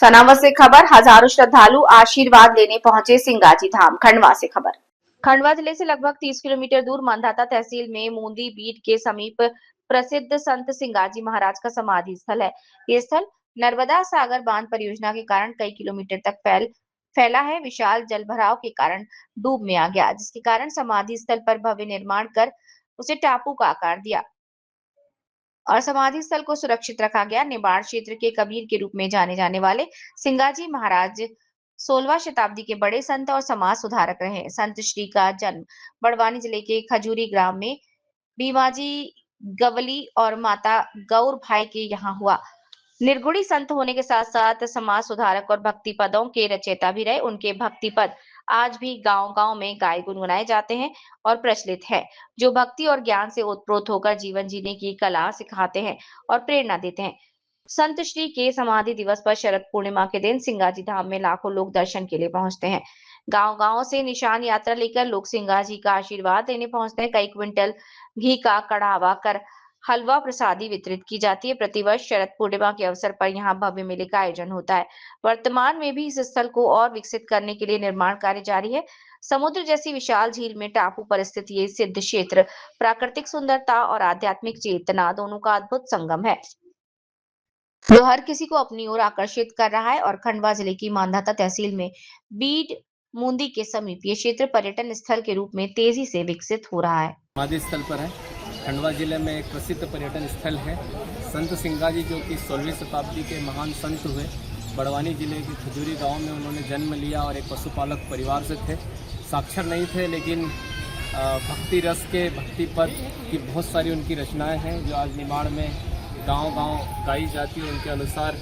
सनावद से खबर, हजारों श्रद्धालु आशीर्वाद लेने पहुंचे सिंगाजी धाम। खंडवा से खबर, खंडवा जिले से लगभग 30 किलोमीटर दूर मांधाता तहसील में मूंदी बीट के समीप प्रसिद्ध संत सिंगाजी महाराज का समाधि स्थल है। ये स्थल नर्मदा सागर बांध परियोजना के कारण कई किलोमीटर तक फैला है। विशाल जलभराव के कारण डूब में आ गया, जिसके कारण समाधि स्थल पर भव्य निर्माण कर उसे टापू का आकार दिया और समाधि स्थल को सुरक्षित रखा गया। निबाड़ क्षेत्र के कबीर के रूप में जाने जाने वाले सिंगाजी महाराज 16वीं शताब्दी के बड़े संत और समाज सुधारक रहे। संत श्री का जन्म बड़वानी जिले के खजूरी ग्राम में भीमाजी गवली और माता गौर भाई के यहाँ हुआ। निर्गुणी संत होने के साथ साथ समाज सुधारक और भक्ति पदों के रचयिता भी रहे। उनके भक्ति पद आज भी गांव-गांव में गाए गुनगुनाए जाते हैं और प्रचलित है, जो भक्ति और ज्ञान से ओतप्रोत होकर जीवन जीने की कला सिखाते हैं और प्रेरणा देते हैं। संत श्री के समाधि दिवस पर शरद पूर्णिमा के दिन सिंगाजी धाम में लाखों लोग दर्शन के लिए पहुंचते हैं। गांव-गांव से निशान यात्रा लेकर लोग सिंगाजी का आशीर्वाद लेने पहुंचते हैं। कई क्विंटल घी का कढ़ावा कर हलवा प्रसादी वितरित की जाती है। प्रतिवर्ष शरद पूर्णिमा के अवसर पर यहाँ भव्य मेले का आयोजन होता है। वर्तमान में भी इस स्थल को और विकसित करने के लिए निर्माण कार्य जारी है। समुद्र जैसी विशाल झील में टापू पर स्थित ये सिद्ध क्षेत्र प्राकृतिक सुंदरता और आध्यात्मिक चेतना दोनों का अद्भुत संगम है, जो हर किसी को अपनी ओर आकर्षित कर रहा है। और खंडवा जिले की मांधाता तहसील में बीड मूंदी के समीप ये क्षेत्र पर्यटन स्थल के रूप में तेजी से विकसित हो रहा है। समाधि स्थल पर है। खंडवा जिले में एक प्रसिद्ध पर्यटन स्थल है। संत सिंगाजी जो कि 16वीं शताब्दी के महान संत हुए, बड़वानी जिले के खजूरी गांव में उन्होंने जन्म लिया और एक पशुपालक परिवार से थे। साक्षर नहीं थे, लेकिन भक्ति रस के भक्ति पद की बहुत सारी उनकी रचनाएं हैं, जो आज निमाड़ में गांव-गांव गाई जाती है। उनके अनुसार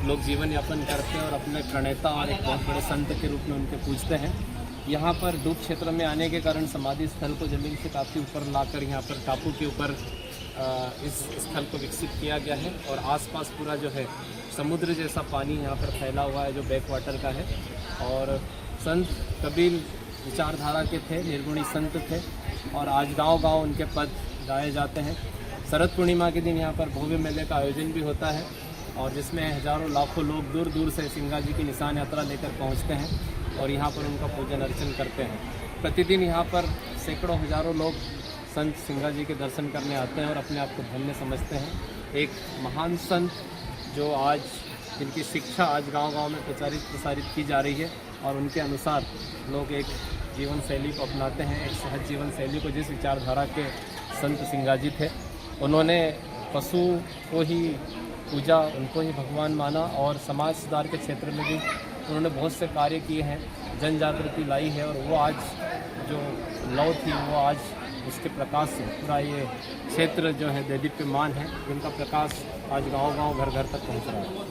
लोग जीवन यापन करते हैं और अपने प्रणेता और एक बहुत बड़े संत के रूप में उनके पूजते हैं। यहाँ पर डूब क्षेत्र में आने के कारण समाधि स्थल को जमीन से काफ़ी ऊपर लाकर यहाँ पर टापू के ऊपर इस स्थल को विकसित किया गया है। और आसपास पूरा जो है समुद्र जैसा पानी यहाँ पर फैला हुआ है, जो बैक वाटर का है। और संत कबीर विचारधारा के थे, निर्गुणी संत थे और आज गांव-गांव उनके पद गाए जाते हैं। शरद पूर्णिमा के दिन यहाँ पर भव्य मेले का आयोजन भी होता है और जिसमें हजारों लाखों लोग दूर दूर से सिंगाजी की निशान यात्रा लेकर पहुँचते हैं और यहाँ पर उनका पूजन अर्चन करते हैं। प्रतिदिन यहाँ पर सैकड़ों हजारों लोग संत सिंगाजी के दर्शन करने आते हैं और अपने आप को धन्य समझते हैं। एक महान संत जो आज जिनकी शिक्षा आज गांव-गांव में प्रसारित की जा रही है और उनके अनुसार लोग एक जीवन शैली को अपनाते हैं, एक सहज जीवन शैली को। जिस विचारधारा के संत सिंगाजी थे, उन्होंने पशु को ही पूजा, उनको ही भगवान माना और समाज सुधार के क्षेत्र में भी उन्होंने बहुत से कार्य किए हैं, जन जागृति लाई है। और वो आज जो लौ थी वो आज उसके प्रकाश से पूरा ये क्षेत्र जो है दैदीप्यमान है, जिनका प्रकाश आज गांव-गांव घर-घर तक पहुंच रहा है।